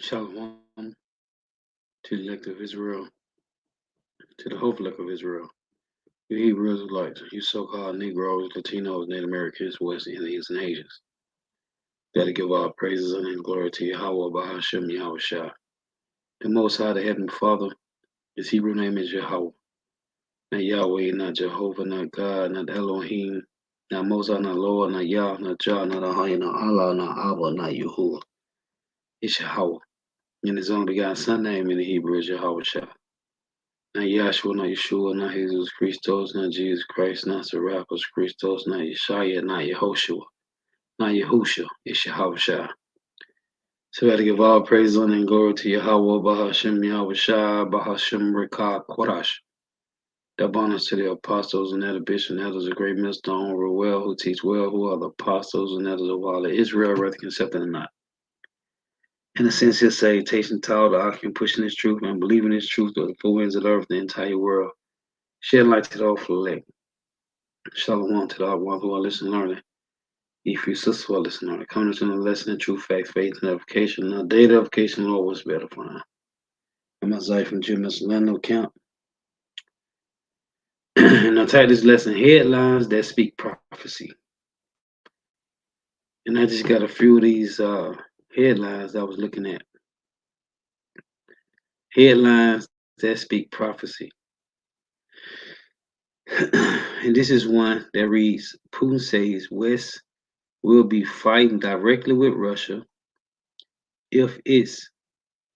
Shalom to the elect of Israel, to the hope elect of Israel. You Hebrew Israelites, you so-called Negroes, Latinos, Native Americans, West Indians, and Asians. Gotta give all praises and glory to Yahweh, Bahashem, Yahweh Shah. The Most High, the Heavenly Father, his Hebrew name is Yahweh. Not Yahweh, not Jehovah, not God, not Elohim, not Moses, not Lord, not Yah, not Jah, not Ahaya, not Allah, not Abba, not Yahuwah. It's Yahweh. And his only begotten Son name in the Hebrew is Yahweh Shah. Not Yahshua, not Yeshua, not Jesus Christos, not Jesus Christ, not Serapis Christos, not Yeshaya, not Yehoshua, not Yahusha, it's Yahweh Shah. So we got to give all praise, honor, and glory to Yahweh, Bahashem, Yahweh Shah, Bahashem, Rekah, Korash. That bonus to the apostles and elder bishops and elders of great millstone, who well, who teach well, who are the apostles and elders of all of Israel, whether accepted or not. In a sense, his salutation taught the occupant pushing his truth and believing his truth to the four winds of the earth, the entire world. Shed light to the awful elect. Shalom to the ones who are listening and learning. If you sisters who are listening and learning, coming to the lesson in true fact, faith, and edification. Now, data edification, Lord, was better for now. I'm Isaiah from Jim Lando Camp. And I'll take this lesson headlines that speak prophecy. And I just got a few of these headlines I was looking at. Headlines that speak prophecy. And this is one that reads Putin says West will be fighting directly with Russia if its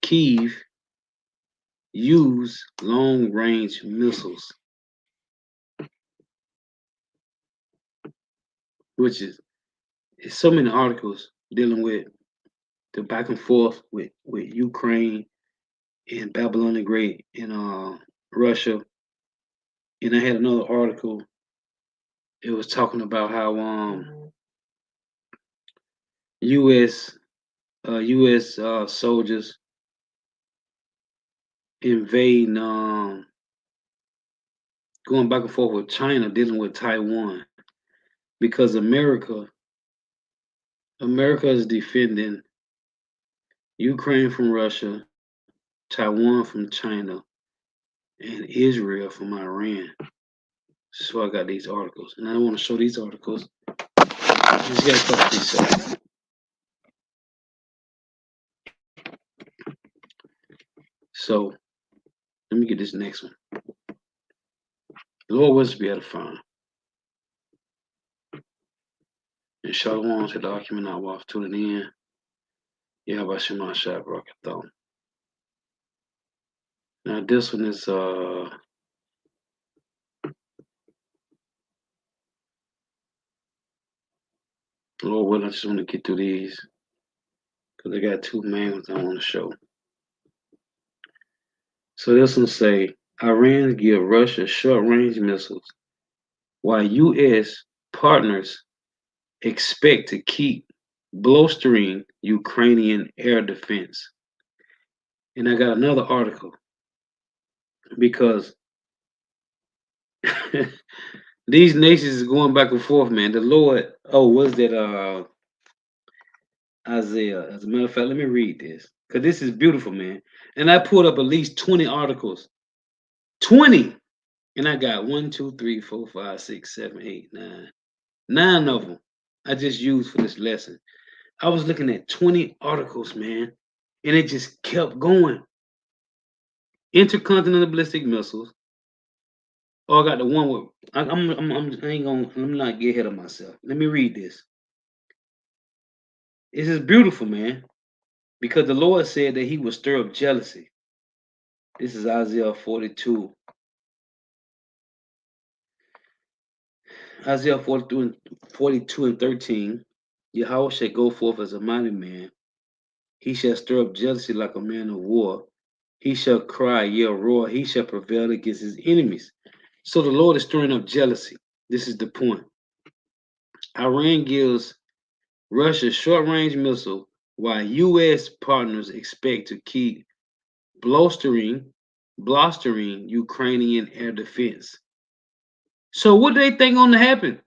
Kyiv use long-range missiles, which is so many articles dealing with the back and forth with Ukraine and Babylon the Great and Russia. And I had another article. It was talking about how U.S. U.S. Soldiers invading, going back and forth with China, dealing with Taiwan, because America is defending Ukraine from Russia, Taiwan from China, and Israel from Iran. So I got these articles, and I want to show these articles. Just got a couple of these seconds. So let me get this next one. The Lord wants to be edifying. And Shalom to the document I walked to the end. Yeah, by Shema Shab Rockathon. Now this one is Lord willing, I just want to get through these because I got two main ones I want to show. So this one say Iran give Russia short-range missiles while U.S. partners expect to keep bolstering Ukrainian air defense. And I got another article because these nations is going back and forth, man. The Lord, was that Isaiah? As a matter of fact, let me read this because this is beautiful, man. And I pulled up at least 20 articles. 20. And I got 1, 2, 3, 4, 5, 6, 7, 8, 9. 9 of them I just used for this lesson. I was looking at 20 articles, man, and it just kept going. Intercontinental ballistic missiles. Oh, I got the one with I ain't gonna I'm not get ahead of myself. Let me read this. This is beautiful, man, because the Lord said that He would stir up jealousy. This is Isaiah 42. Isaiah 42 and 13. Yahweh shall go forth as a mighty man. He shall stir up jealousy like a man of war. He shall cry, yell, roar. He shall prevail against his enemies. So the Lord is stirring up jealousy. This is the point. Iran gives Russia short-range missile while U.S. partners expect to keep blustering Ukrainian air defense. So what do they think going to happen?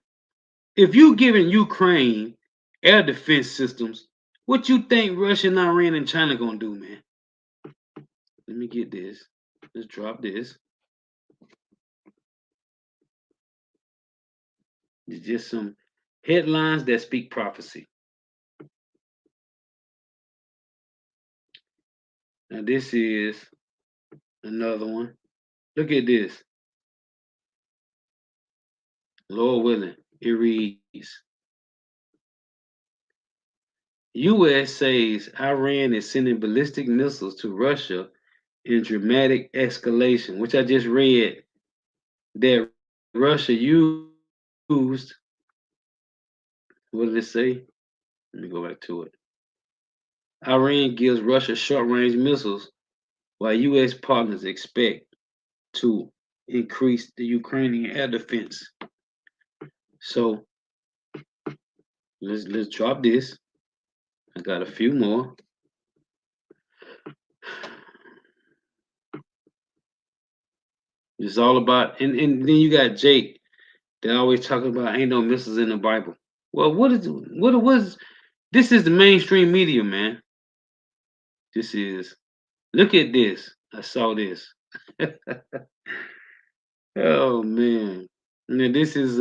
If you giving Ukraine air defense systems, What you think Russia and Iran and China gonna do, man? Let me get this. Let's drop this. It's just some headlines that speak prophecy. Now this is another one. Look at this. Lord willing, it reads US says Iran is sending ballistic missiles to Russia in dramatic escalation, which I just read that Russia used. What did it say? Let me go back to it. Iran gives Russia short range missiles while US partners expect to increase the Ukrainian air defense. So let's drop this. I got a few more. It's all about and then you got Jake that always talking about ain't no missiles in the Bible. Well, what was this is the mainstream media, man. This is look at this. I saw this. Oh man. Now this is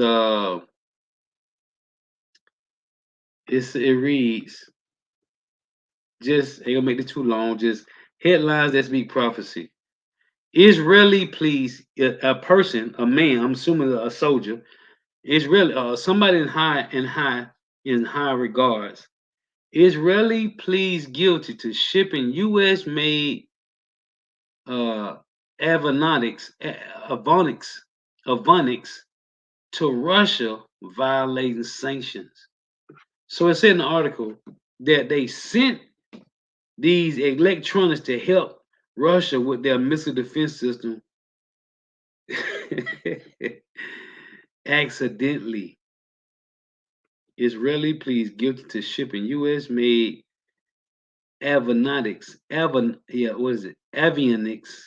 it reads just ain't gonna make it too long, just headlines that speak prophecy. Israeli police, a person, a man, I'm assuming a soldier, Israeli, somebody in high regards. Israeli pleads guilty to shipping U.S. made uh, avionics, avonics, avonics to Russia, violating sanctions. So it said in the article that they sent these electronics to help Russia with their missile defense system accidentally. Israeli pleads guilty to shipping U.S. made what is it? Avionics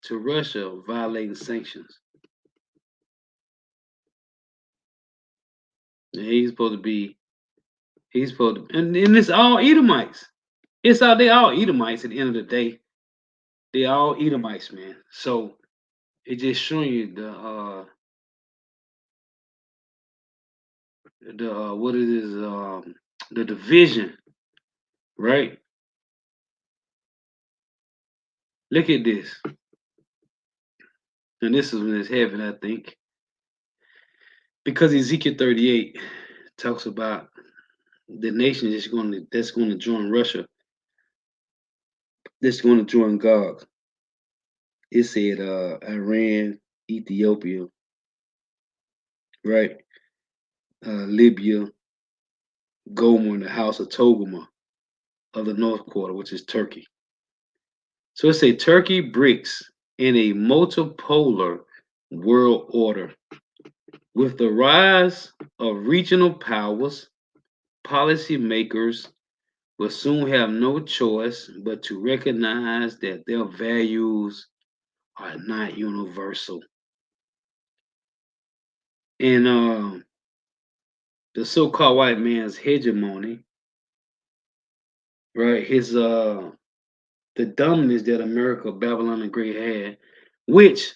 to Russia, violating sanctions. And he's supposed to, and it's all Edomites. They all Edomites at the end of the day. They all Edomites, man. So it just showing you the what it is, the division, right? Look at this, and this is when it's heaven, I think, because Ezekiel 38 talks about the nation that's going to join Russia, that's going to join Gog. It said Iran, Ethiopia, right? Libya, Gomer, and the house of Togama of the North Quarter, which is Turkey. So it's a Turkey bricks in a multipolar world order. With the rise of regional powers, policymakers will soon have no choice but to recognize that their values are not universal. And the so-called white man's hegemony, right? His the dominance that America, Babylon the Great had, which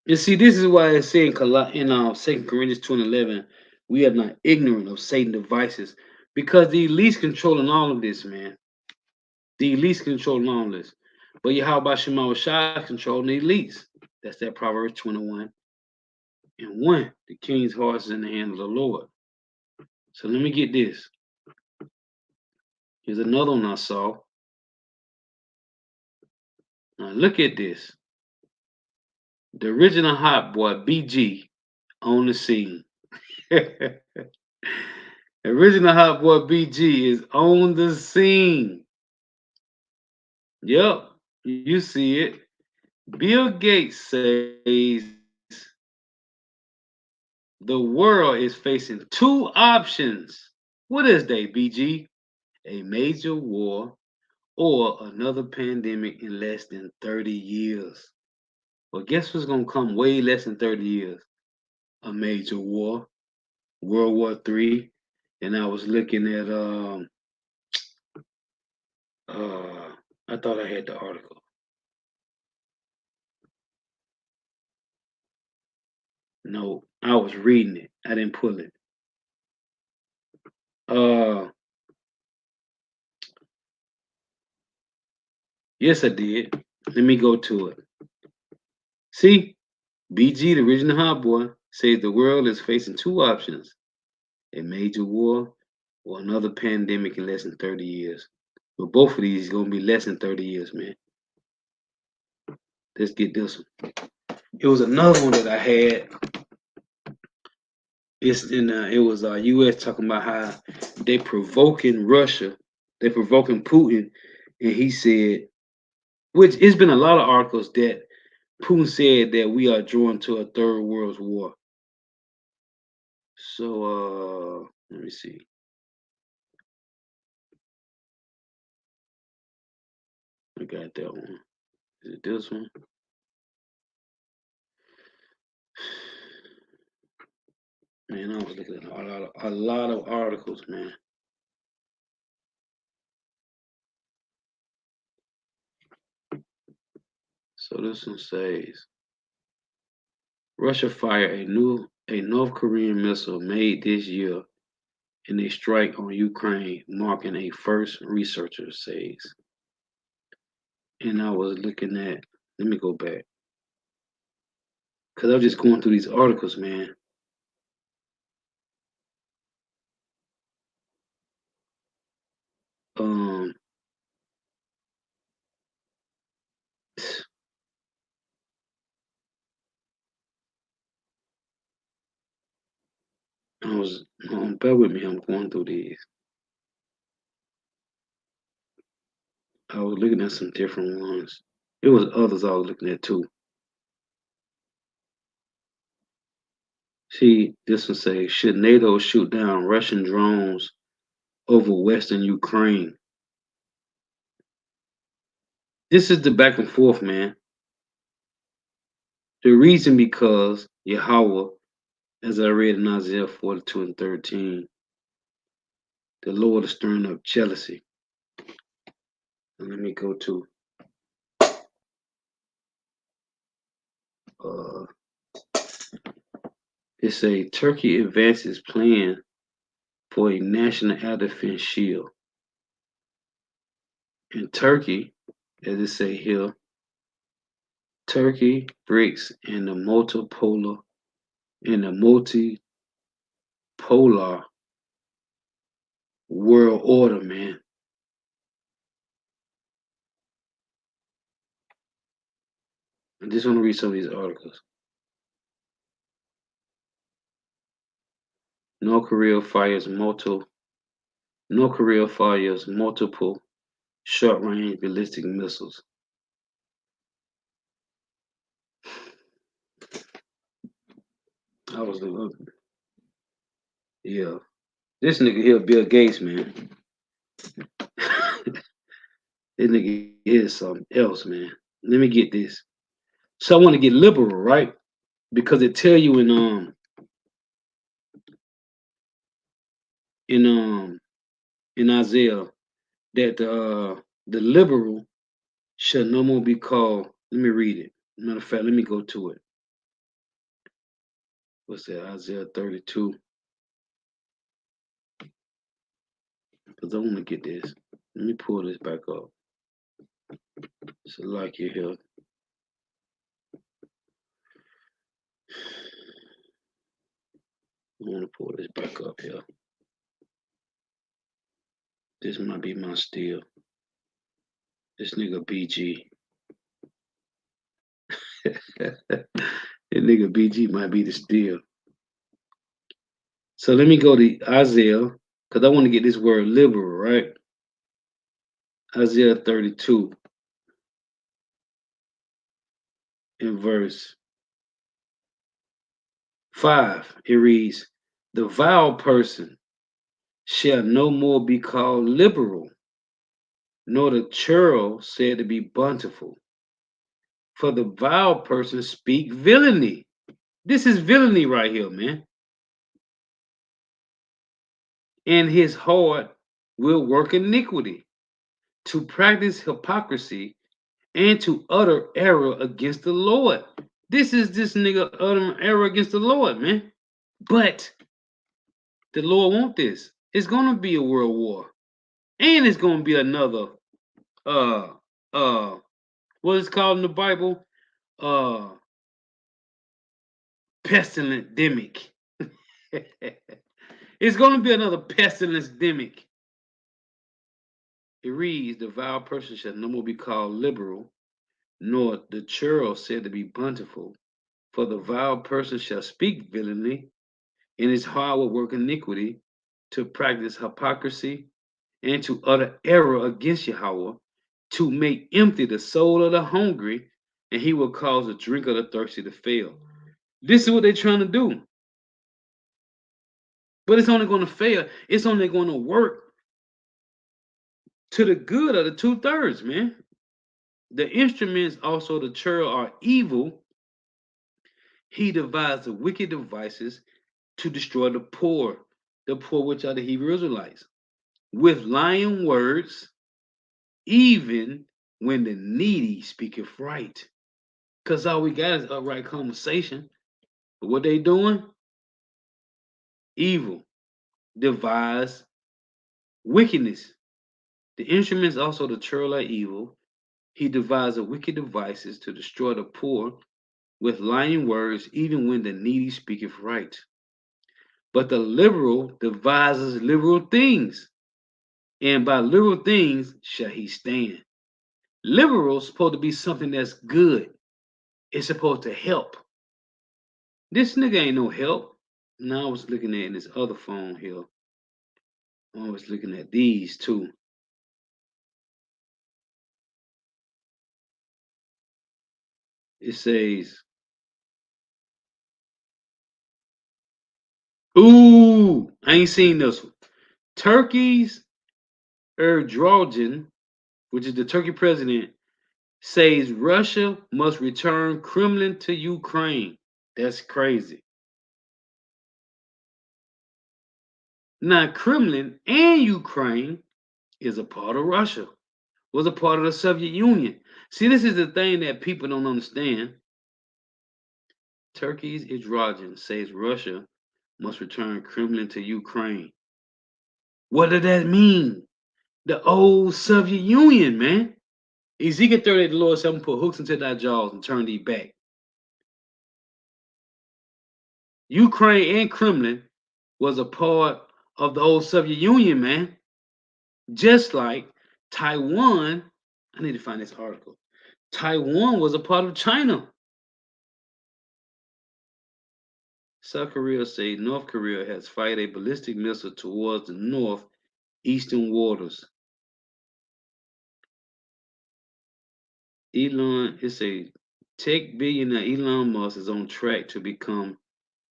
you see, this is why it's saying in 2 Corinthians 2:11, we are not ignorant of Satan's devices, because the elites controlling all of this, man. The elites controlling all of this. But Yahweh Shema Shai controlling the elites. That's that Proverbs 21:1. The king's heart is in the hand of the Lord. So let me get this. Here's another one I saw. Now look at this. The original hot boy, BG, on the scene. Original hot boy BG is on the scene. Yep, you see it. Bill Gates says the world is facing two options. What is they, BG? A major war or another pandemic in less than 30 years. Well, guess what's going to come way less than 30 years? A major war, World War III. and I was looking at I thought I had the article. No, I was reading it. I didn't pull it. Uh, yes, I did. Let me go to it. See, BG, the original hot boy, says the world is facing two options: a major war or another pandemic in less than 30 years. But both of these gonna be less than 30 years, man. Let's get this one. It was another one that I had. It was U.S. talking about how they provoking Russia, they provoking Putin, and he said, which it's been a lot of articles that Putin said that we are drawn to a third world war. So let me see. I got that one. Is it this one? Man, I was looking at a lot of articles, man. So this one says Russia fired a North Korean missile made this year in a strike on Ukraine, marking a first, researcher says. And I was looking at, let me go back, because I was just going through these articles, man. Um, I was, bear with me, I'm going through these. I was looking at some different ones. There was others I was looking at too. See, this one says, should NATO shoot down Russian drones over Western Ukraine? This is the back and forth, man. The reason because Yahweh, as I read in Isaiah 42 and 13, the Lord is stirring up jealousy. And let me go to uh it say Turkey advances plan for a national air defense shield. In Turkey, as it say here, Turkey breaks in the multipolar world order, man. I just want to read some of these articles. North Korea fires multiple North Korea fires multiple short-range ballistic missiles. I was like, yeah. This nigga here, Bill Gates, man. This nigga is something else, man. Let me get this. So I want to get liberal, right? Because it tell you in um in Isaiah that the liberal shall no more be called. Let me read it. Matter of fact, let me go to it. What's that? Isaiah 32. Because I want to get this. Let me pull this back up. So like you here. I want to pull this back up here. This might be my steal. This nigga BG. That nigga BG might be the steal. So let me go to Isaiah, because I want to get this word liberal, right? Isaiah 32 in verse 5. It reads, the vile person shall no more be called liberal, nor the churl said to be bountiful. For the vile person speak villainy. This is villainy right here, man. and his heart will work iniquity, to practice hypocrisy, and to utter error against the Lord. This is this nigga uttering error against the Lord, man. But the Lord want this. It's gonna be a world war, and it's gonna be another uh uh what is called in the Bible uh pestilent demic. It's gonna be another pestilence demic. It reads, the vile person shall no more be called liberal, nor the churl said to be bountiful. For the vile person shall speak villainy, and his heart will work iniquity, to practice hypocrisy, and to utter error against Yahweh, to make empty the soul of the hungry, and he will cause the drink of the thirsty to fail. This is what they're trying to do. But it's only going to fail. It's only going to work to the good of the 2/3, man. The instruments also the churl are evil. He devised the wicked devices to destroy the poor which are the Hebrew Israelites, with lying words, even when the needy speaketh right. Because all we got is upright conversation. But what they doing? Evil, devise wickedness. The instruments also the churl are evil. He devised wicked devices to destroy the poor with lying words, even when the needy speaketh right. But the liberal devises liberal things, and by liberal things shall he stand. Liberal is supposed to be something that's good. It's supposed to help. This nigga ain't no help. Now I was looking at in this other phone here. I was looking at these too. It says, ooh, I ain't seen this one. Turkey's Erdogan, which is the Turkey president, says Russia must return Kremlin to Ukraine. That's crazy. Now, Kremlin and Ukraine is a part of Russia, was a part of the Soviet Union. See, this is the thing that people don't understand. Turkey's Erdogan says Russia must return Kremlin to Ukraine. What does that mean? The old Soviet Union, man. Ezekiel 38, the Lord said, put hooks into thy jaws and turn thee back. Ukraine and Kremlin was a part of the old Soviet Union, man. Just like Taiwan, I need to find this article. Taiwan was a part of China. South Korea say North Korea has fired a ballistic missile towards the northeastern waters. Elon, it's a tech billionaire Elon Musk is on track to become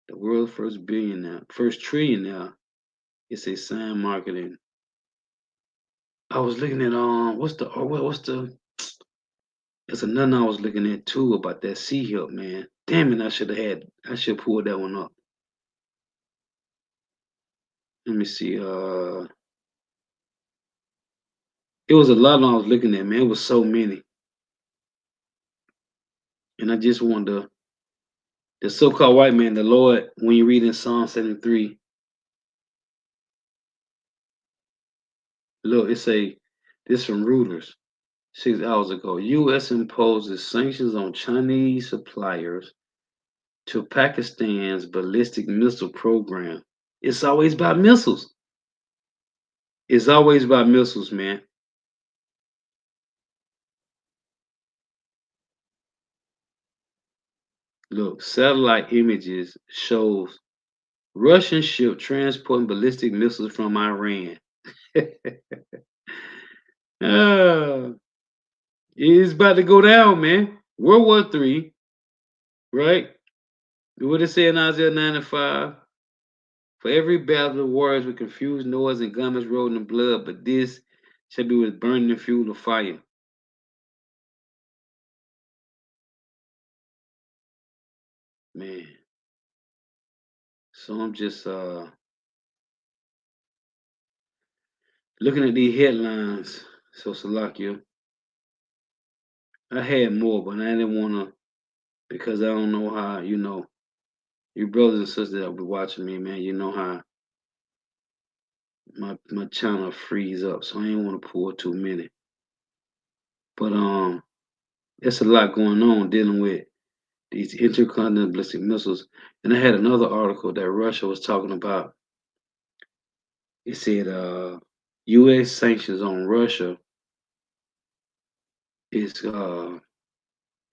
the world's first trillionaire. It's a sign marketing. I was looking at what's the there's another I was looking at too about that sea help, man. Damn it, I should have pulled that one up. Let me see. It was a lot I was looking at, man. It was so many. And I just wanted the so-called white man, the Lord, when you read in Psalm 73, look, it say this from Reuters 6 hours ago. US imposes sanctions on Chinese suppliers to Pakistan's ballistic missile program. It's always about missiles. It's always about missiles, man. Look, satellite images shows Russian ship transporting ballistic missiles from Iran. Ah, it's about to go down, man. World War III, right? What it say in Isaiah 95? For every battle of warriors with confused noise and garments rolled in blood, but this shall be with burning and fuel of fire. Man. So I'm just Looking at these headlines, so Salakia, I had more, but I didn't want to because I don't know how, you brothers and sisters that be watching me, man, you know how my channel frees up, so I ain't want to pull too many. But there's a lot going on dealing with these intercontinental ballistic missiles. And I had another article that Russia was talking about. It said U.S. sanctions on Russia is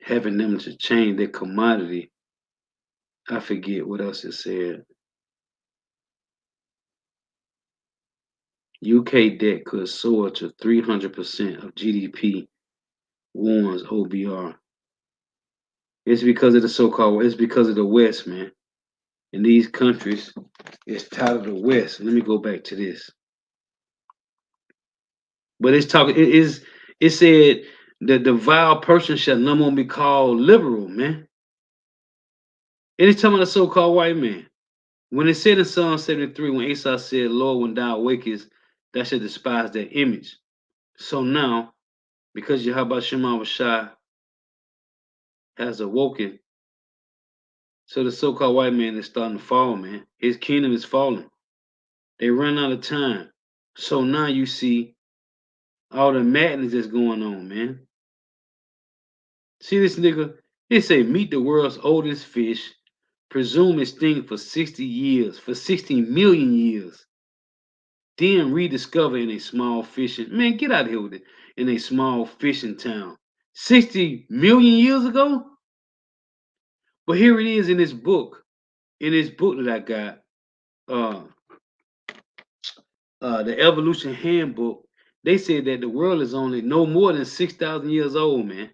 having them to change their commodity. I forget what else it said. UK debt could soar to 300% of GDP, warns OBR. It's because of the so-called. It's because of the West, man. In these countries, it's tied of the West. Let me go back to this. But it's talking. It is. It said that the vile person shall no more be called liberal, man. And it's talking about the so-called white man. When it said in Psalm 73, when Esau said, "Lord, when thou awakest, thou shalt despise that image." So now, because Yahweh Shema Shai has awoken, so the so-called white man is starting to fall, man. His kingdom is falling. They run out of time. So now you see all the madness that's going on, man. See this nigga? They say meet the world's oldest fish, presume extinct for 60 years, for 60 million years. Then rediscover in a small fishing. Man, get out of here with it. In a small fishing town. 60 million years ago? But here it is in this book. In this book that I got, uh, the Evolution Handbook, they said that the world is only no more than 6,000 years old, man.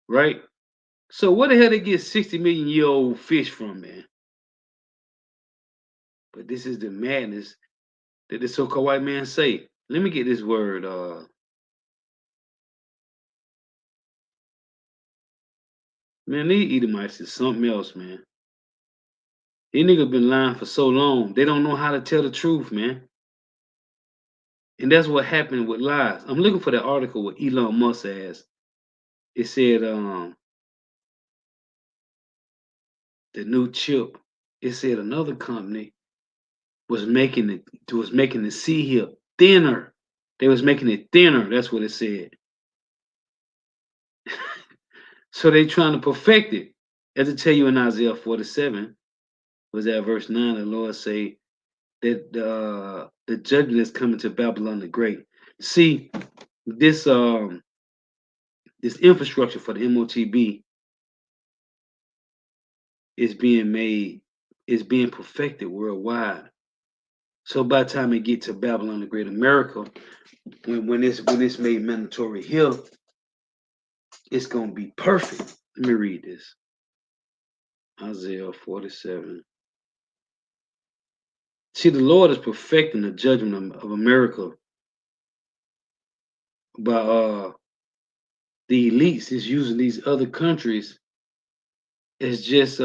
Right? So where the hell they get 60 million year old fish from, man? But this is the madness that the so-called white man say. Let me get this word. Man, these Edomites is something else, man. These niggas been lying for so long. They don't know how to tell the truth, man. And that's what happened with lies. I'm looking for that article with Elon Musk has. It said the new chip. It said another company was making the C hip thinner. They was making it thinner. That's what it said. So they trying to perfect it. As it tell you in Isaiah 47, was that verse 9, the Lord say that the judgment is coming to Babylon the Great. See, this this infrastructure for the MOTB is being made, is being perfected worldwide. So by the time it get to Babylon the Great America, when it's made mandatory here, it's gonna be perfect. Let me read this. Isaiah 47. See, the Lord is perfecting the judgment of America by the elites is using these other countries as just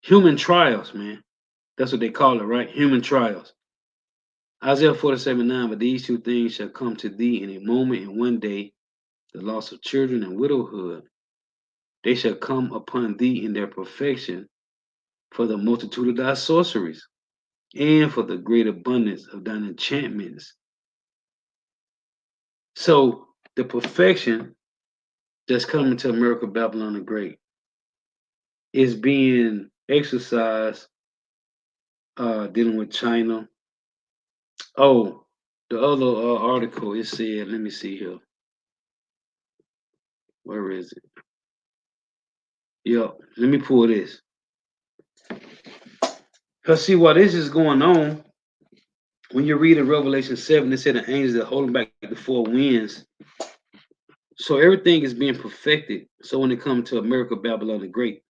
human trials, man. That's what they call it, right? Human trials. Isaiah 47:9, but these two things shall come to thee in a moment and one day, the loss of children and widowhood. They shall come upon thee in their perfection for the multitude of thy sorceries and for the great abundance of thine enchantments. So the perfection that's coming to America, Babylon the Great, is being exercised dealing with China. Oh, the other article it said, let me see here. Where is it? Yep, let me pull this. Cause see, while this is going on, when you read in Revelation 7, it said the angels that holding back the four winds. So everything is being perfected. So when it comes to America, Babylon the Great,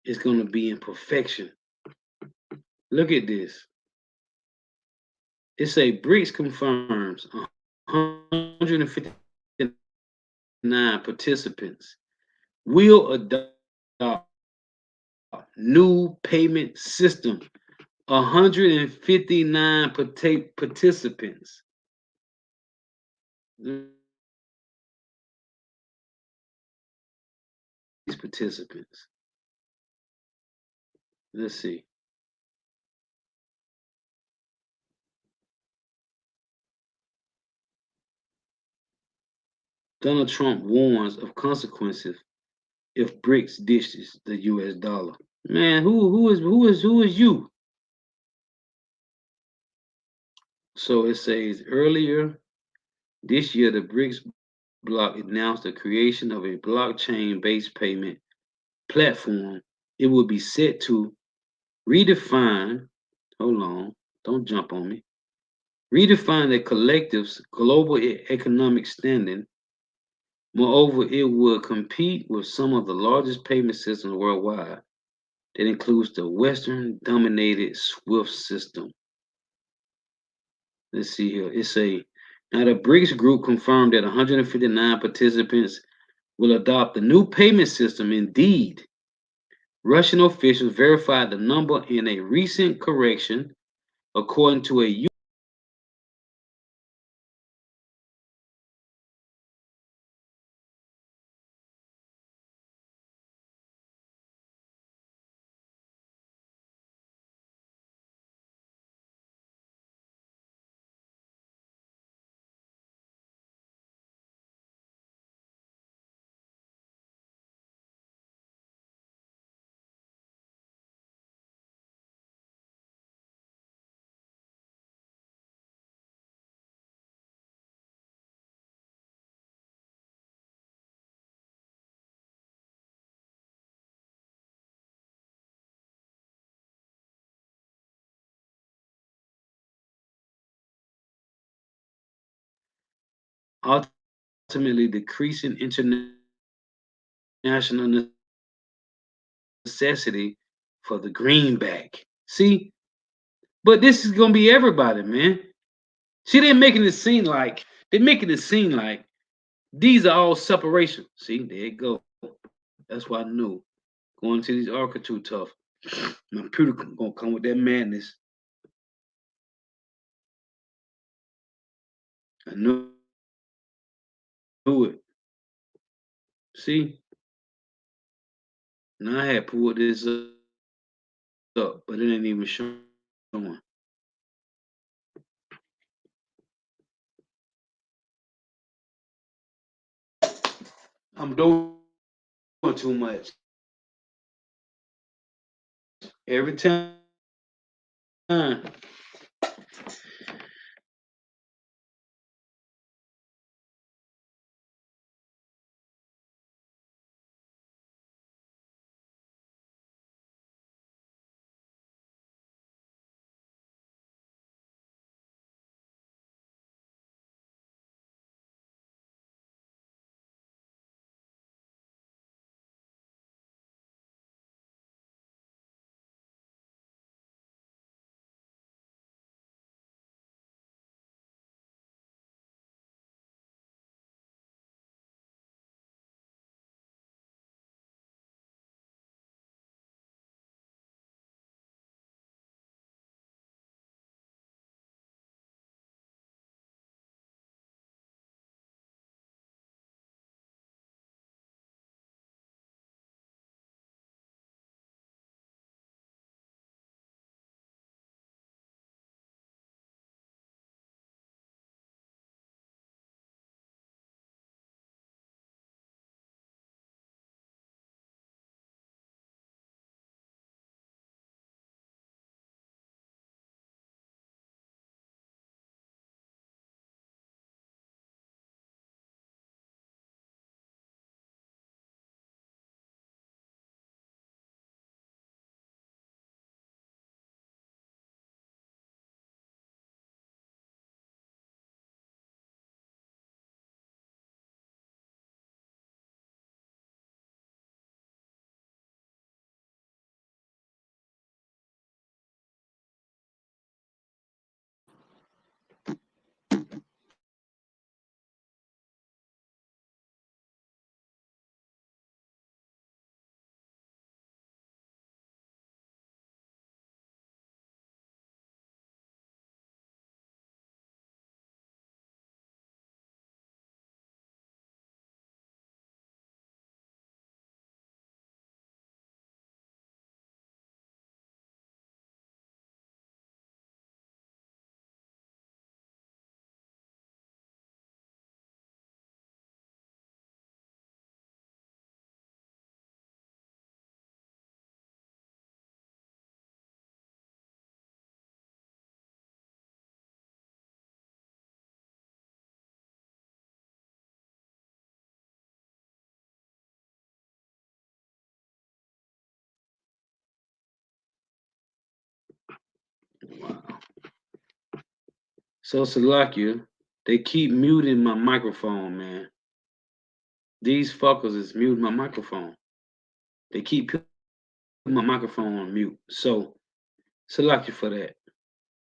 it's going to be in perfection. Look at this. It say BRICS confirms 159 participants will adopt new payment system 159 participants. These participants. Let's see. Donald Trump warns of consequences if BRICS ditches the US dollar. Man, who is you? So it says earlier this year the BRICS bloc announced the creation of a blockchain-based payment platform. It will be set to redefine, hold on, don't jump on me. Redefine the collective's global economic standing. Moreover, it will compete with some of the largest payment systems worldwide. That includes the Western dominated SWIFT system. Let's see here. Now the BRICS group confirmed that 159 participants will adopt the new payment system. Indeed, Russian officials verified the number in a recent correction, according to a ultimately decreasing international necessity for the greenback. See, but this is gonna be everybody, man. See, they're making it seem like these are all separation. See, there you go. That's why I knew going to these arc too tough. My computer gonna come with that madness. I knew it. See, now I had pulled this up, but it ain't even showing. I'm doing too much every time. So Salakia, they keep muting my microphone, man. These fuckers is muting my microphone. They keep putting my microphone on mute. So Salakia for that.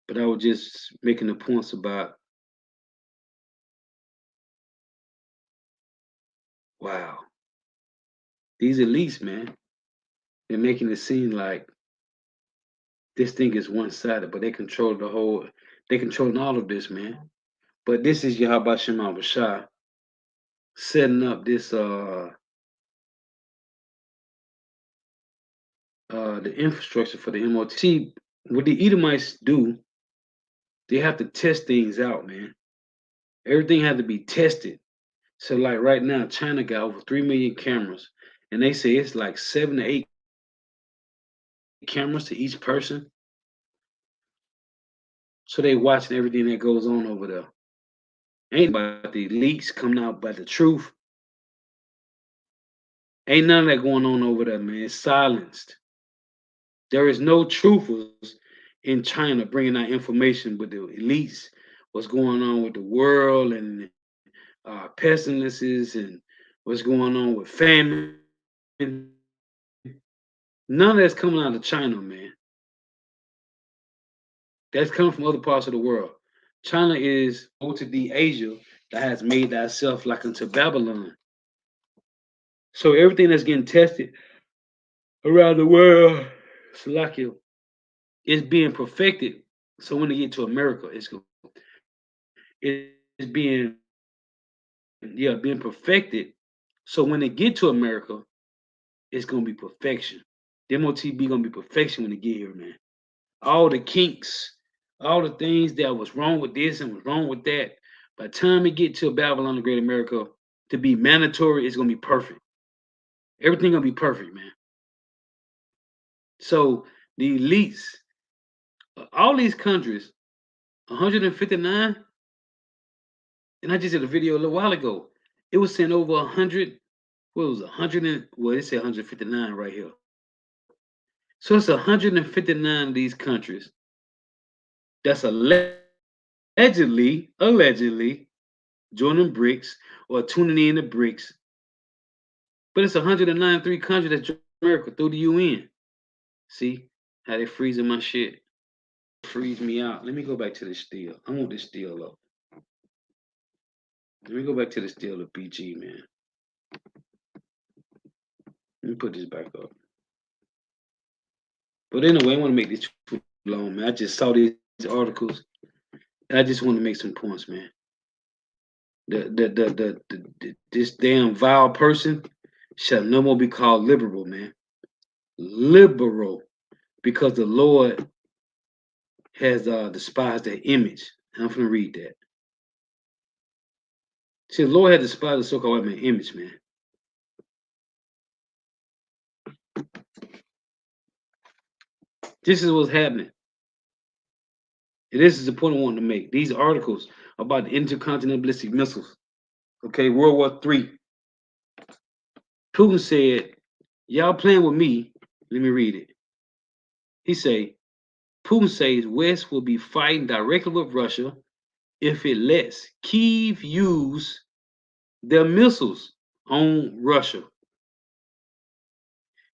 But I was just making the points about, wow, these elites, man, they're making it seem like this thing is one-sided, but they control the whole, they controlling all of this, man. But this is Yahweh Shema Bashar setting up this the infrastructure for the MOT. See, what the Edomites do, they have to test things out, man. Everything had to be tested. So like right now, China got over 3 million cameras, and they say it's like 7 to 8 cameras to each person. So they watching everything that goes on over there. Ain't about the leaks coming out about the truth. Ain't none of that going on over there, man. It's silenced. There is no truthers in China bringing out information with the elites, what's going on with the world and pestilences and what's going on with famine. None of that's coming out of China, man. That's coming from other parts of the world. China is OTD Asia that has made thyself like unto Babylon. So everything that's getting tested around the world, Salakia, is being perfected. So when they get to America, it's being, yeah, being perfected. So when they get to America, it's gonna be perfection. The MOTB gonna be perfection when they get here, man. All the kinks, all the things that was wrong with this and was wrong with that. By the time it get to Babylon the Great America to be mandatory, it's gonna be perfect. Everything gonna be perfect, man. So the elites, all these countries, 159, and I just did a video a little while ago. It was saying over 100. What was it, 100 and, well, it said 159 right here. So it's 159 of these countries that's allegedly joining BRICS or tuning in to BRICS. But it's 193 countries that joined America through the UN. See how they freezing my shit? Freeze me out. Let me go back to this steel. I want this steel up. Let me go back to the steel of BG, man. Let me put this back up. But anyway, I want to make this too long, man. I just saw these articles, and I just want to make some points, man. This damn vile person shall no more be called liberal, man. Liberal, because the Lord has despised their image. I'm gonna read that. See, the Lord had despised the so-called white man image, man. This is what's happening. And this is the point I want to make. These articles about the intercontinental ballistic missiles. Okay, World War III. Putin said, y'all playing with me. Let me read it. He say, Putin says West will be fighting directly with Russia if it lets Kyiv use their missiles on Russia.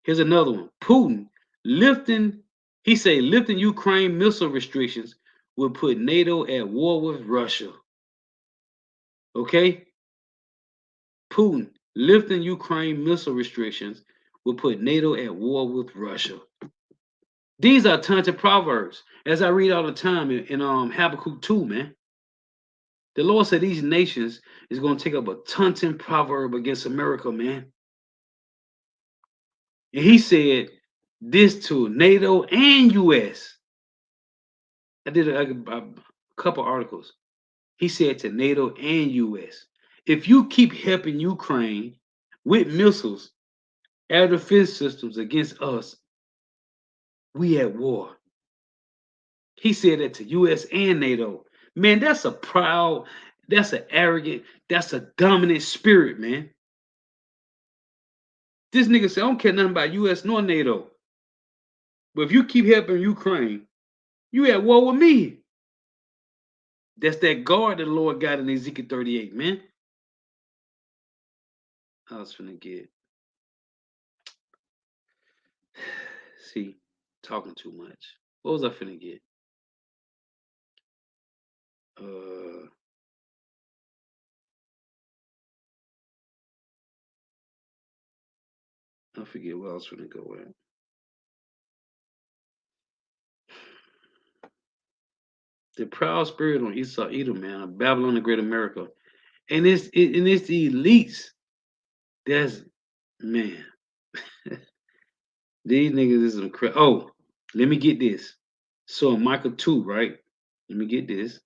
Here's another one. Putin lifting, he say lifting Ukraine missile restrictions will put NATO at war with Russia. Okay? Putin lifting Ukraine missile restrictions will put NATO at war with Russia. These are tons of proverbs, as I read all the time in Habakkuk 2, man. The Lord said these nations is going to take up a taunting proverb against America, man. And he said this to NATO and US. I did a couple articles. He said to NATO and US, if you keep helping Ukraine with missiles, air defense systems against us, we at war. He said that to US and NATO. Man, that's a proud, that's an arrogant, that's a dominant spirit, man. This nigga said, I don't care nothing about US nor NATO. But if you keep helping Ukraine, you at war with me. That's that guard the Lord got in Ezekiel 38, man. I was finna get. See, talking too much. What was I finna get? Uh, I forget where I was finna go at. The proud spirit on Esau, Edom, man, Babylon the Great America, and it's the elites. That's man. These niggas is incredible. Oh, let me get this. So in Michael 2, right? Let me get this.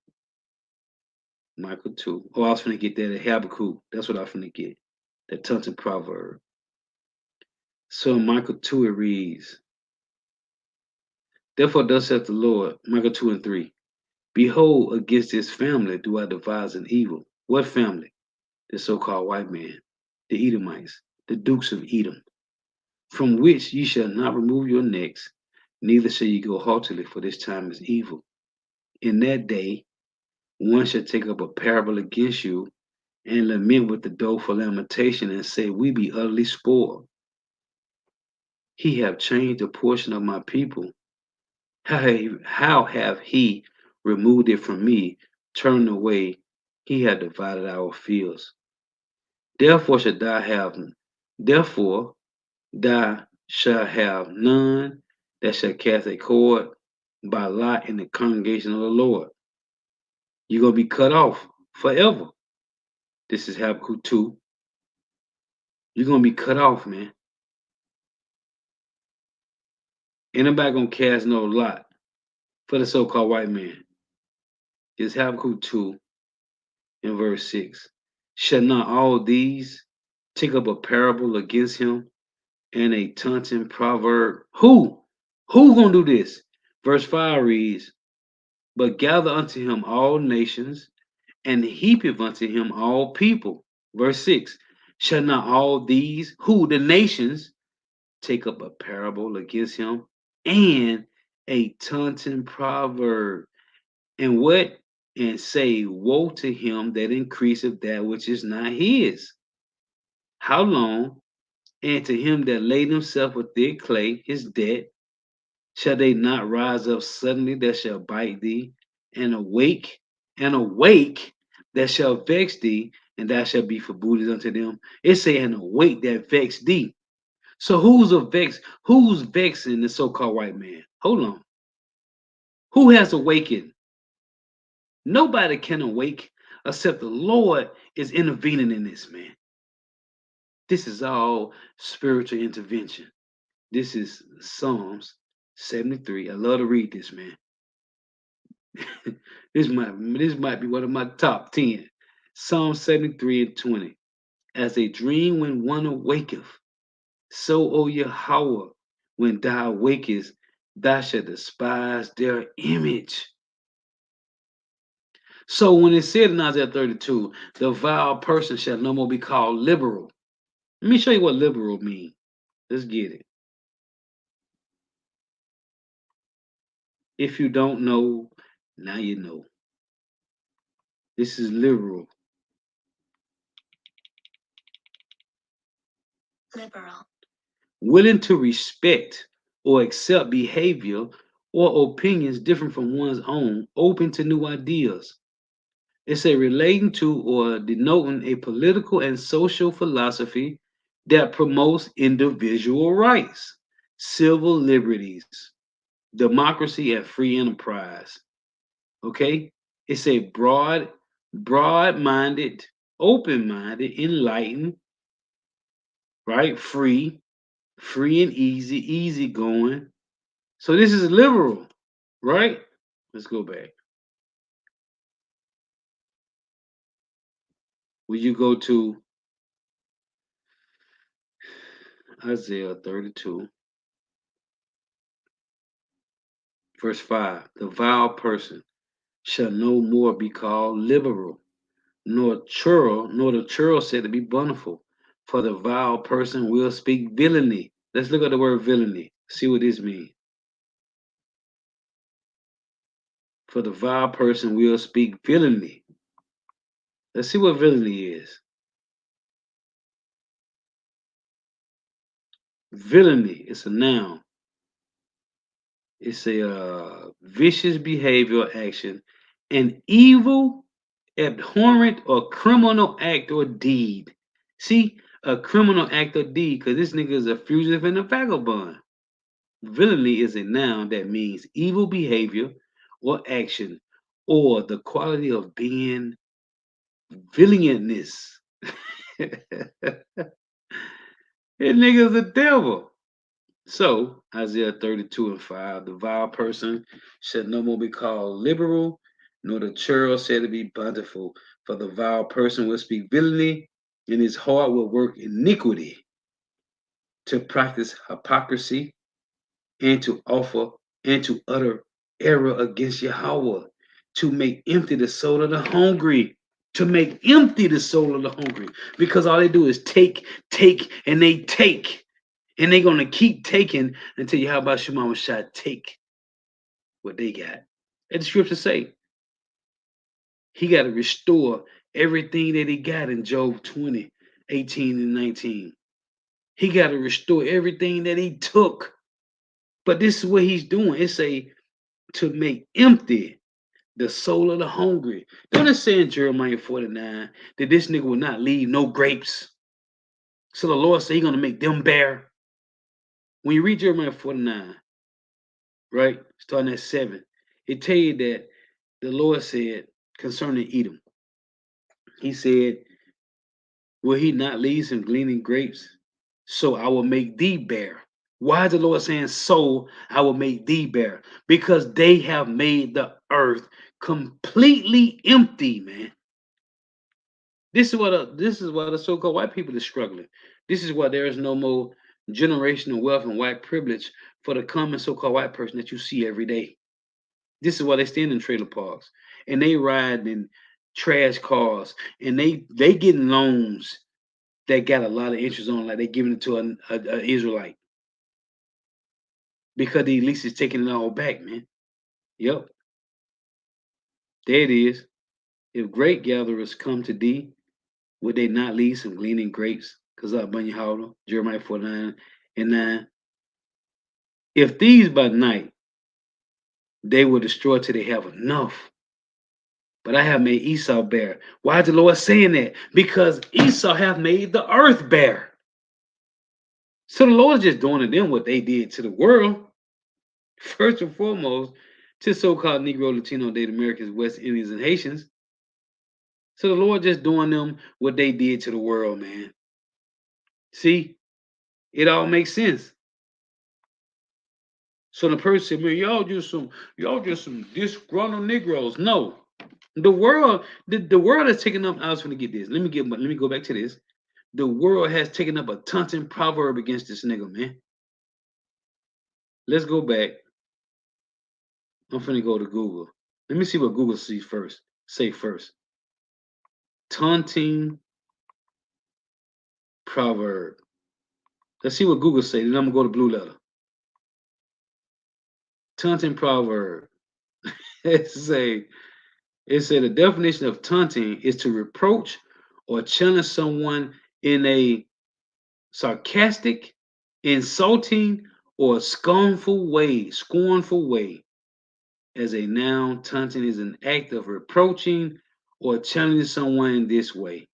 Michael 2. Oh, I was finna get that at Habakkuk. That's what I was finna get. That Tunton proverb. So in Michael 2 it reads, therefore thus saith the Lord, Michael 2 and 3. Behold, against this family do I devise an evil. What family? The so-called white man, the Edomites, the dukes of Edom, from which ye shall not remove your necks, neither shall ye go haughtily, for this time is evil. In that day one shall take up a parable against you, and lament with the doleful lamentation, and say, we be utterly spoiled. He have changed a portion of my people. How have he removed it from me, turned away, he hath divided our fields. Therefore shall thou have therefore thou shalt have none that shall cast a cord by lot in the congregation of the Lord. You're gonna be cut off forever. This is Habakkuk 2. You're gonna be cut off, man. Ain't nobody gonna cast no lot for the so-called white man. It's Habakkuk 2 in verse 6. Shall not all these take up a parable against him and a taunting proverb? Who? Who gonna do this? Verse 5 reads, but gather unto him all nations, and heapeth unto him all people. Verse 6, shall not all these, who? The nations, take up a parable against him and a taunting proverb? And what? And say, woe to him that increaseth that which is not his. How long? And to him that laid himself with thick clay, his debt, shall they not rise up suddenly that shall bite thee, and awake that shall vex thee, and thou shalt be for booty unto them? It say, and awake that vex thee. So who's vexing the so-called white man? Hold on. Who has awakened? Nobody can awake except the Lord is intervening in this, man. This is all spiritual intervention. This is Psalms 73. I love to read this, man. this might be one of my top 10. Psalm 73 and 20. As a dream when one awaketh, so, O Yahweh, when thou awakest, thou shalt despise their image. So when it said in Isaiah 32, the vile person shall no more be called liberal. Let me show you what liberal means. Let's get it. If you don't know, now you know. This is liberal. Liberal. Willing to respect or accept behavior or opinions different from one's own, open to new ideas. It's a relating to or denoting a political and social philosophy that promotes individual rights, civil liberties, democracy, and free enterprise. Okay? It's a broad-minded, open-minded, enlightened, right? Free and easy going. So this is liberal, right? Let's go back. Will you go to Isaiah 32, verse 5? The vile person shall no more be called liberal, nor the churl said to be bountiful, for the vile person will speak villainy. Let's look at the word villainy. See what this means. For the vile person will speak villainy. Let's see what villainy is. Villainy is a noun. It's a vicious behavior or action, an evil, abhorrent, or criminal act or deed. See, a criminal act or deed, because this nigga is a fugitive and a vagabond. Villainy is a noun that means evil behavior or action, or the quality of being villainous. That nigga's a devil. So, Isaiah 32 and 5, the vile person shall no more be called liberal, nor the churl said to be bountiful. For the vile person will speak villainy, and his heart will work iniquity, to practice hypocrisy, and to offer and to utter error against Yahweh, to make empty the soul of the hungry. To make empty the soul of the hungry. Because all they do is take, and they take. And they're gonna keep taking until you how about Shema Shah take what they got. And the scripture say he got to restore everything that he got in Job 20, 18 and 19. He got to restore everything that he took. But this is what he's doing. It's a to make empty the soul of the hungry. Don't it say in Jeremiah 49 that this nigga will not leave no grapes? So the Lord said he's gonna make them bare. When you read Jeremiah 49, right? Starting at 7. It tell you that the Lord said concerning Edom, he said, will he not leave some gleaning grapes? So I will make thee bare. Why is the Lord saying, so I will make thee bare? Because they have made the earth completely empty, man. This is why the so-called white people is struggling. This is why there is no more generational wealth and white privilege for the common so-called white person that you see every day. This is why they stand in trailer parks and they ride in trash cars and they getting loans that got a lot of interest on, like they giving it to a Israelite because the elites is taking it all back, man. Yep, there it is. If great gatherers come to thee, would they not leave some gleaning grapes? Because Bunny Howder, Jeremiah 49 and 9. If these by night, they will destroy till they have enough. But I have made Esau bare. Why is the Lord saying that? Because Esau have made the earth bare. So the Lord is just doing to them what they did to the world. First and foremost, to so-called Negro, Latino, Native Americans, West Indians, and Haitians. So the Lord just doing them what they did to the world, man. See, it all makes sense. So the person said, man, y'all just some disgruntled Negroes. No. The world is taking up. I was gonna get this. Let me go back to this. The world has taken up a taunting proverb against this nigga, man. Let's go back. I'm finna go to Google. Let me see what Google sees first. Say first. Taunting proverb. Let's see what Google say. Then I'm gonna go to Blue Letter. Taunting proverb. It say the definition of taunting is to reproach or challenge someone in a sarcastic, insulting, or scornful way. Scornful way. As a noun, taunting is an act of reproaching or challenging someone in this way.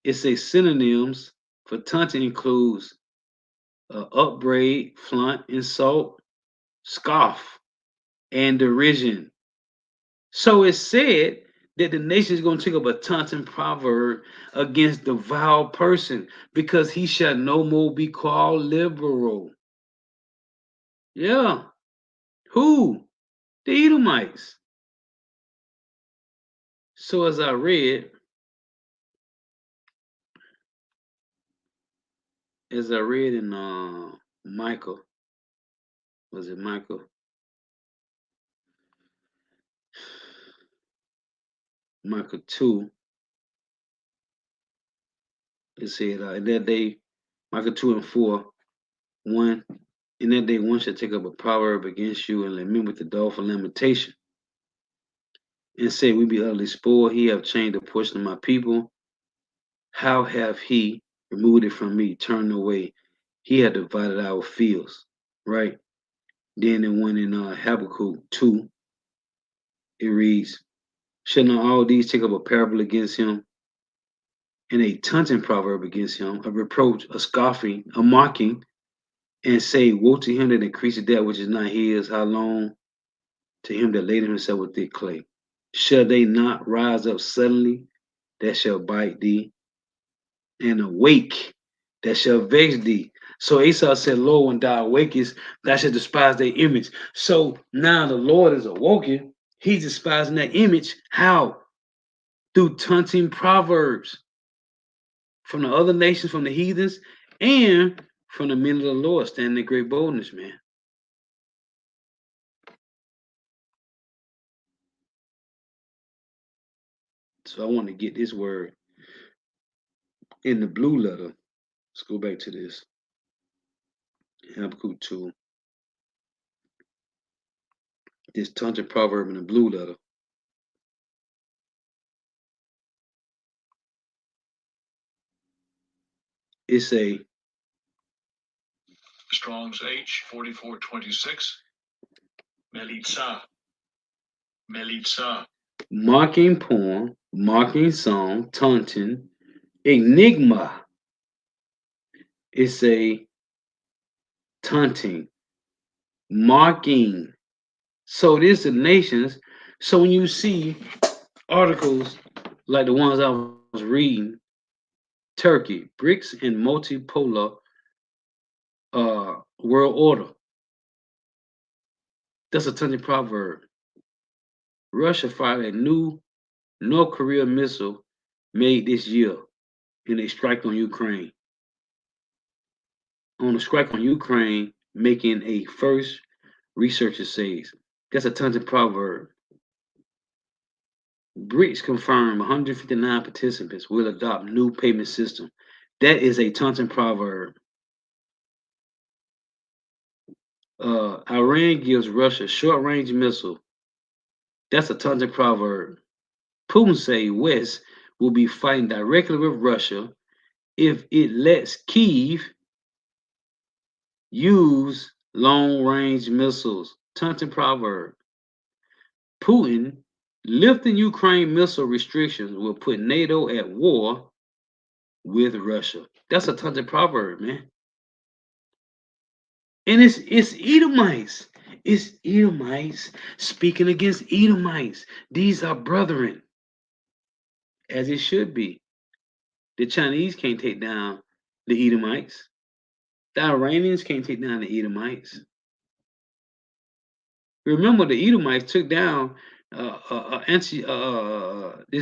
It's a synonyms for taunting includes upbraid, flaunt, insult, scoff, and derision. So it's said that the nation is going to take up a taunting proverb against the vile person because he shall no more be called liberal. Yeah. Who? The Edomites. So as I read, in Michael, was it Michael? Michael 2, it said in that day, Michael 2 and 4, 1 In that day one shall take up a proverb against you and lament with the doleful lamentation, and say, we be utterly spoiled, he have changed a portion of my people. How have he removed it from me, turned away? He had divided our fields, right? Then in one in Habakkuk 2, it reads, shall not all these take up a parable against him, and a taunting proverb against him, a reproach, a scoffing, a mocking, and say, woe to him that increaseth that which is not his, how long to him that laden himself with thick clay? Shall they not rise up suddenly that shall bite thee, and awake that shall vex thee? So Esau said, Lord, when thou awakest, thou shalt despise their image. So now the Lord is awoken. He's despising that image. How? Through taunting proverbs from the other nations, from the heathens, and from the men of the Lord, standing in great boldness, man. So I want to get this word in the blue letter. Let's go back to this. Habakkuk 2. This taunting proverb in the blue letter. It's a Strong's H 4426. Melitza. Melitza. Mocking poem, mocking song, taunting, enigma. It's a taunting, mocking. So this is the nations. So when you see articles like the ones I was reading, Turkey, BRICS and multipolar world order. That's a taunting proverb. Russia fired a new North Korea missile made this year in a strike on Ukraine. On a strike on Ukraine, making a first, researcher says. That's a taunting proverb. BRICS confirmed 159 participants will adopt new payment system. That is a taunting proverb. Iran gives Russia short-range missile. That's a taunting proverb. Putin say West will be fighting directly with Russia if it lets Kyiv use long-range missiles. Taunting proverb. Putin lifting Ukraine missile restrictions will put NATO at war with Russia. That's a taunting proverb, man. And it's Edomites. It's Edomites speaking against Edomites. These are brethren, as it should be. The Chinese can't take down the Edomites. The Iranians can't take down the Edomites. Remember, the Edomites took down this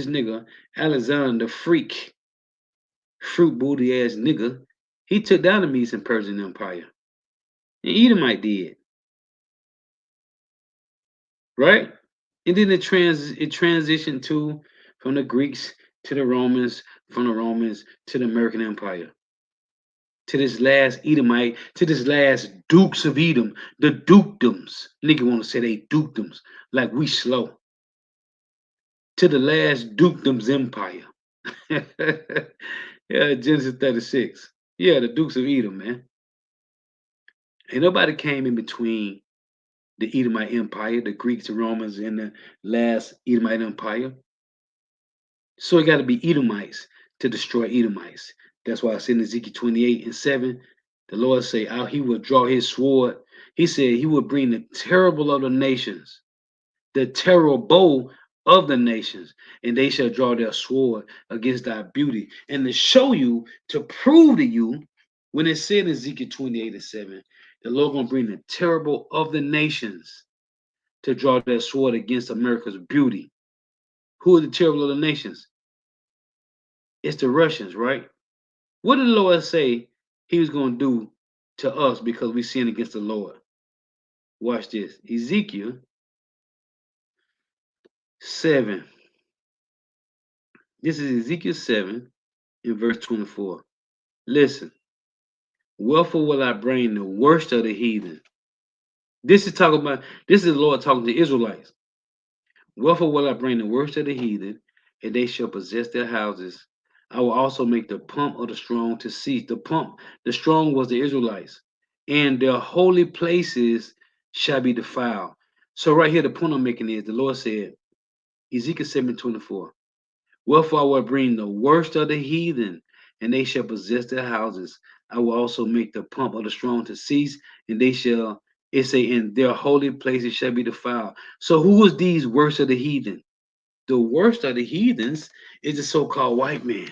nigga Alexander the Freak, fruit booty ass nigga. He took down the Medes and Persian Empire. The Edomite did, right? And then it transitioned to from the Greeks to the Romans, from the Romans to the American Empire, to this last Edomite, to this last Dukes of Edom, the dukedoms. Nigga want to say they dukedoms, like we slow. To the last dukedoms empire. Yeah, Genesis 36. Yeah, the Dukes of Edom, man. Ain't nobody came in between the Edomite Empire, the Greeks, the Romans, and the last Edomite Empire. So it got to be Edomites to destroy Edomites. That's why I said in Ezekiel 28 and 7, the Lord say, "How he will draw his sword." He said he will bring the terrible of the nations, the terrible of the nations, and they shall draw their sword against thy beauty. And to show you, to prove to you, when it said in Ezekiel 28 and 7, the Lord gonna bring the terrible of the nations to draw their sword against America's beauty. Who are the terrible of the nations? It's the Russians, right? What did the Lord say he was going to do to us because we sinned against the Lord? Watch this. Ezekiel 7. This is Ezekiel 7 in verse 24. Listen. Wherefore will I bring the worst of the heathen? This is the Lord talking to the Israelites. Wherefore will I bring the worst of the heathen, and they shall possess their houses. I will also make the pomp of the strong to cease. The strong was the Israelites, and their holy places shall be defiled. So right here, the point I'm making is the Lord said, Ezekiel 7:24. Wherefore I will bring the worst of the heathen, and they shall possess their houses. I will also make the pomp of the strong to cease, and they shall, it say, in their holy places shall be defiled. So who was these worst of the heathen? The worst of the heathens is the so-called white man.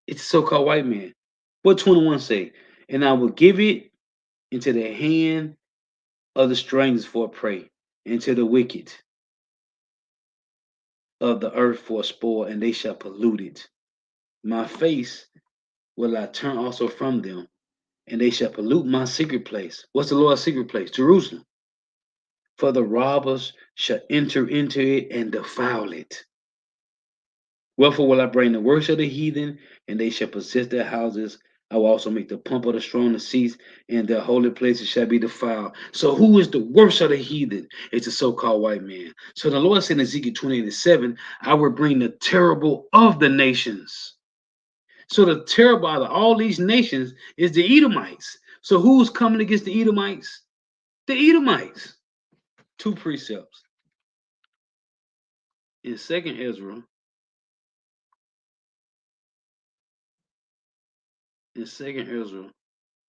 It's the so-called white man. What 21 say? And I will give it into the hand of the strangers for a prey, and to the wicked of the earth for a spoil, and they shall pollute it. My face will I turn also from them, and they shall pollute my secret place. What's the Lord's secret place? Jerusalem. For the robbers shall enter into it and defile it. Wherefore will I bring the worst of the heathen, and they shall possess their houses. I will also make the pomp of the strong to cease, and their holy places shall be defiled. So who is the worst of the heathen? It's the so-called white man. So the Lord said in Ezekiel 28:7, I will bring the terrible of the nations. So the terrible out of all these nations is the Edomites. So who's coming against the Edomites? The Edomites. Two precepts. In Second Ezra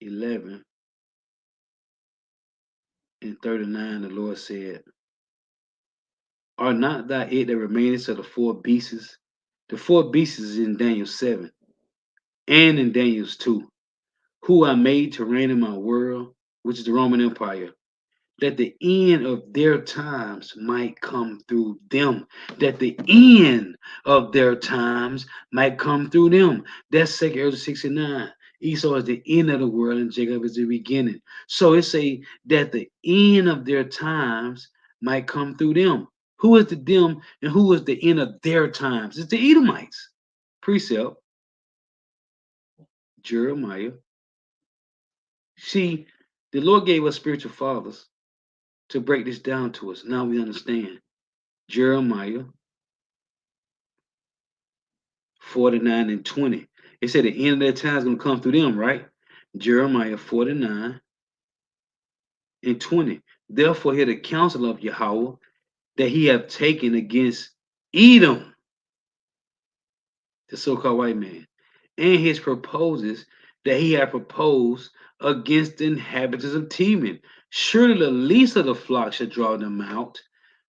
11 and 39, the Lord said, Are not thy it that remainest of the four beasts? The four beasts is in Daniel 7 and in Daniel's 2, who I made to reign in my world, which is the Roman Empire, that the end of their times might come through them. That the end of their times might come through them. That's 2 Ezra 69. Esau is the end of the world and Jacob is the beginning. So it say that the end of their times might come through them. Who is the them and who is the end of their times? It's the Edomites. Precept, Jeremiah. See, the Lord gave us spiritual fathers to break this down to us. Now we understand. Jeremiah 49 and 20. It said the end of their time is going to come through them, right? Jeremiah 49 and 20. Therefore, hear the counsel of Yahweh that he have taken against Edom, the so-called white man, and his proposes that he had proposed against the inhabitants of Teman. Surely the least of the flock shall draw them out.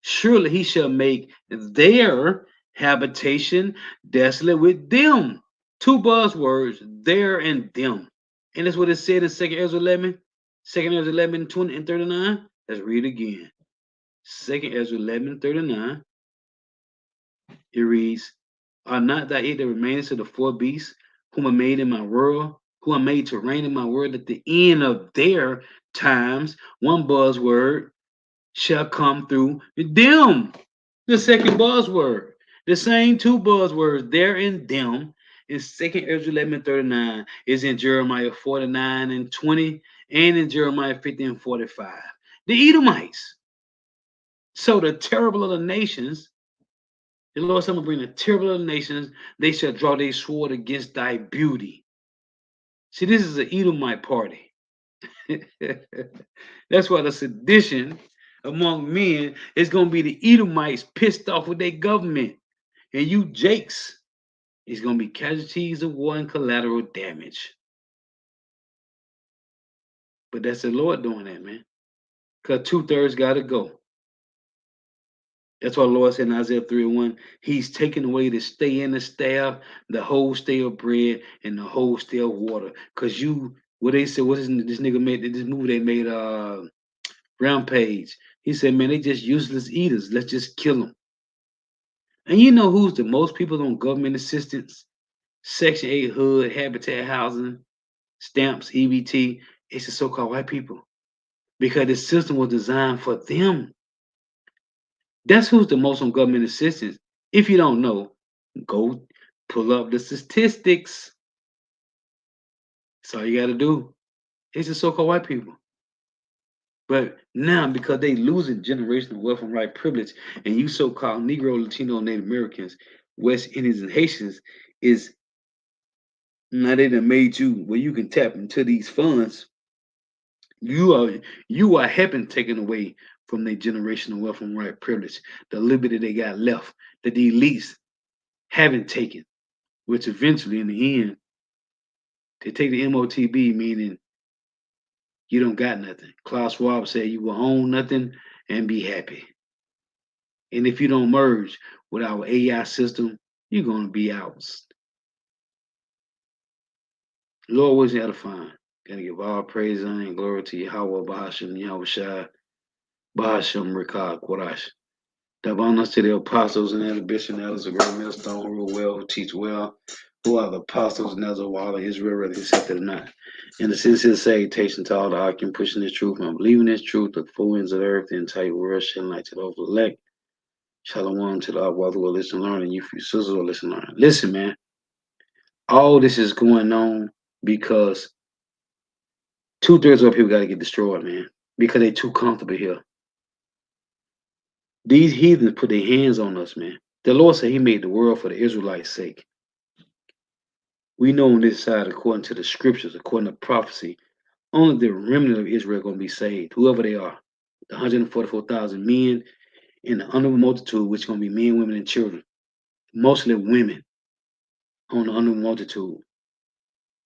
Surely he shall make their habitation desolate with them. Two buzzwords, there and them. And that's what it said in 2nd Ezra 11, 2nd Ezra 11, 20 and 39. Let's read it again. 2nd Ezra 11, 39. It reads, Are not thy it that remainest of the four beasts, whom I made in my world, who I made to reign in my world at the end of their times, one buzzword, shall come through them. The second buzzword. The same two buzzwords, there and them, in 2nd Ezra 11:39 is in Jeremiah 49 and 20 and in Jeremiah 50 and 45. The Edomites. So the terrible of the nations, the Lord said, I'm going to bring the terrible of the nations, they shall draw their sword against thy beauty. See, this is an Edomite party. That's why the sedition among men is going to be the Edomites pissed off with their government. And you Jakes is going to be casualties of war and collateral damage. But that's the Lord doing that, man. Because 2/3 got to go. That's why the Lord said in Isaiah 3:1, He's taking away the stay in the staff, the whole stay of bread, and the whole stay of water. Because what they said, this nigga made, this movie they made, Rampage. He said, man, they just useless eaters. Let's just kill them. And you know who's the most people on government assistance? Section 8 HUD, Habitat Housing, Stamps, EBT. It's the so-called white people. Because the system was designed for them. That's who's the most on government assistance. If you don't know, go pull up the statistics. That's all you got to do. It's the so-called white people. But now, because they losing generational wealth and right privilege, and you so-called Negro, Latino, Native Americans, West Indians, and Haitians is now they done made you where you can tap into these funds. You are you are helping taking away from their generational wealth and right privilege, the liberty they got left, that the elites haven't taken, which eventually in the end they take the MOTB, meaning you don't got nothing. Klaus Schwab said you will own nothing and be happy. And if you don't merge with our AI system, you're gonna be out. Lord, what's edifying? Gotta give all praise and glory to Yahweh, Bahashim, Yahweh Shai, Bahashim, Rikah, Kodash. Davana to the apostles and the bishops and elders of great millstone who rule well, who teach well, who are the apostles and elders of all of Israel, whether accepted or not. And the sincere salutation to all the occupant pushing this truth and believing this truth, the four ends of the earth, the entire world, shedding light to those who elect. Shalom to the brother who will listen, learn, and you for your sisters who will listen, learn. Listen, man, all this is going on because two-thirds of people got to get destroyed, man, because they too comfortable here. These heathens put their hands on us, man. The Lord said he made the world for the Israelites' sake. We know on this side, according to the scriptures, according to prophecy, only the remnant of Israel going to be saved, whoever they are. The 144,000 men and the honorable multitude, which is going to be men, women, and children. Mostly women on the honorable multitude.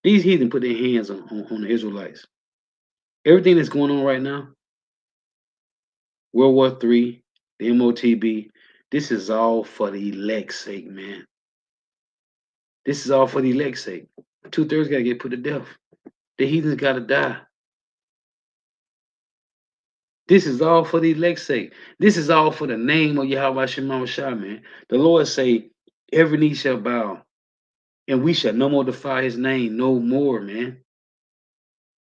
These heathen put their hands on the Israelites. Everything that's going on right now, World War III, the MOTB, this is all for the elect's sake, man. This is all for the elect's sake. Two-thirds got to get put to death. The heathens got to die. This is all for the elect's sake. This is all for the name of Yahweh Shema Shah, man. The Lord say, every knee shall bow, and we shall no more defy his name, no more, man.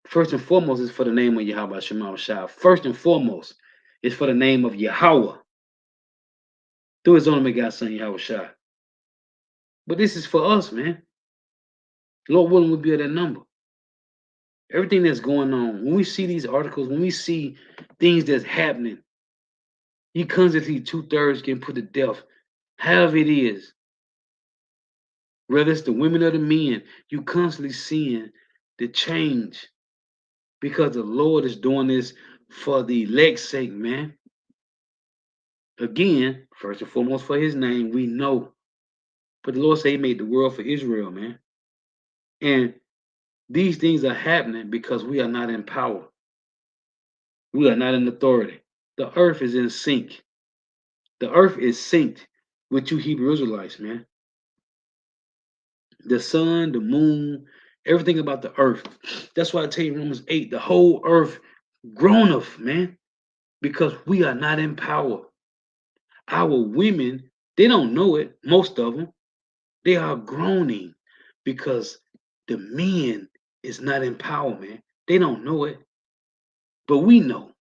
First and foremost is for the name of Yahweh Shema Shah. First and foremost is for the name of Yahweh, through his only begotten son, Yahweh Shah. But this is for us, man. Lord willing, we'll be at that number. Everything that's going on, when we see these articles, when we see things that's happening, he constantly two-thirds getting put to death. However it is, whether it's the women or the men, you constantly seeing the change because the Lord is doing this for the elect's sake, man. Again, first and foremost for his name, we know. But the Lord said he made the world for Israel, man. And these things are happening because we are not in power. We are not in authority. The earth is in sync. The earth is synced with you Hebrew Israelites, man. The sun, the moon, everything about the earth. That's why I tell you Romans 8, the whole earth groaneth, man, because we are not in power. Our women, they don't know it, most of them. They are groaning because the men is not in power, man. They don't know it, but we know.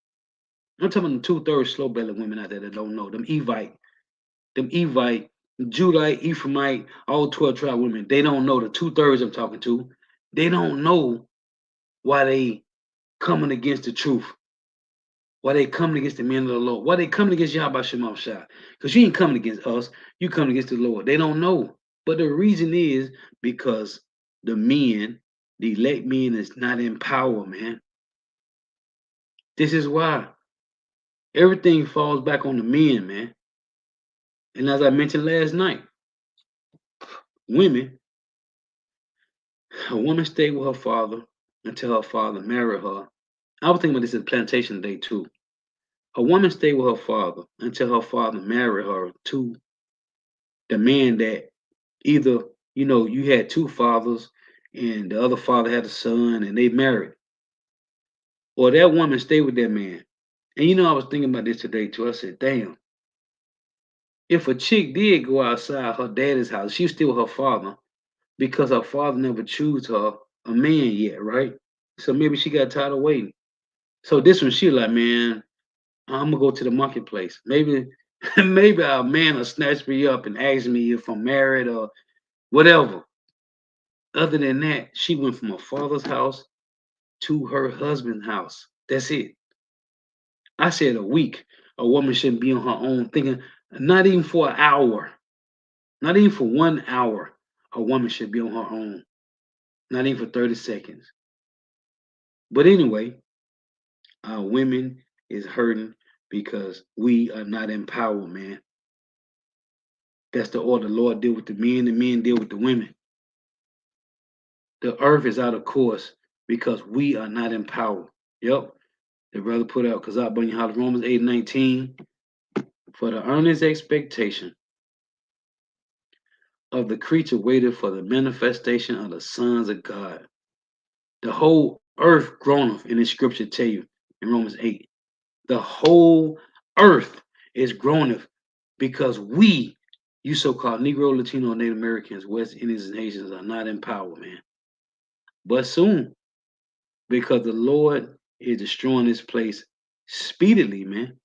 I'm talking about the two-thirds slow-bellied women out there that don't know. Them Evite, Judite, Ephraimite, all 12 tribe women. They don't know. The two-thirds I'm talking to, they don't know why they coming against the truth. Why they coming against the men of the Lord? Why they coming against Yahweh Shema Shah? Because you ain't coming against us. You coming against the Lord. They don't know. But the reason is because the men, the elect men, is not in power, man. This is why everything falls back on the men, man. And as I mentioned last night, women, a woman stayed with her father until her father married her. I was thinking about this at plantation day too. A woman stayed with her father until her father married her to the man that either, you had two fathers and the other father had a son and they married. Or that woman stayed with that man. And I was thinking about this today too. I said, damn, if a chick did go outside her daddy's house, she's still her father because her father never chose her a man yet, right? So maybe she got tired of waiting. So this one, she like, man, I'm gonna go to the marketplace. Maybe, maybe a man will snatch me up and ask me if I'm married or whatever. Other than that, she went from her father's house to her husband's house. That's it. I said a week. A woman shouldn't be on her own thinking, not even for an hour, not even for 1 hour, a woman should be on her own, not even for 30 seconds. But anyway, our women is hurting because we are not empowered, man. That's the order. The Lord deal with the men deal with the women. The earth is out of course because we are not empowered. Yep. The brother put out because I bring you house Romans 8:19. For the earnest expectation of the creature waited for the manifestation of the sons of God. The whole earth groaneth, in the scripture tell you in Romans 8. The whole earth is groaneth because we, you so-called Negro, Latino, Native Americans, West Indians, and Asians are not empowered, man. But soon, because the Lord is destroying this place speedily, man.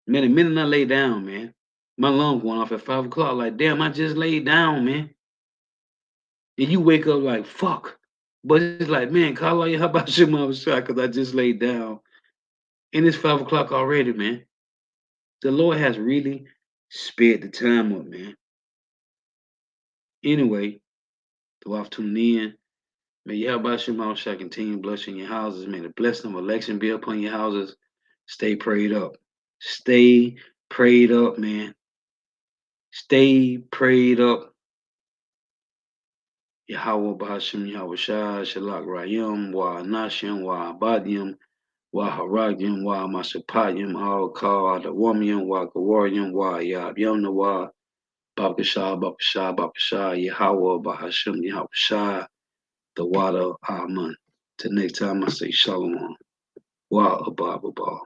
Man, the minute I lay down, man, my alarm going off at 5 o'clock. Like, damn, I just laid down, man. And you wake up like, fuck. But it's like, man, Carla, how about your mama shot? Because I just laid down. And it's 5 o'clock already, man. The Lord has really sped the time up, man. Anyway, the wife tuning in. May Yahweh Shema shall continue blessing your houses. May the blessing of election be upon your houses. Stay prayed up. Stay prayed up, man. Stay prayed up. Yahweh Bahashim Yahweh Shah Shalak Rayim Wa Nashim Wa Abadim Wa Haragim Wa Masapayim Al Ka Adawamium Wa Gawaryim Wa Yab Yomna Wa Babkashah Yahweh Bahashim Yahweh Shah the water Amen. Till next time I say Shalom. Wa Abba Abba.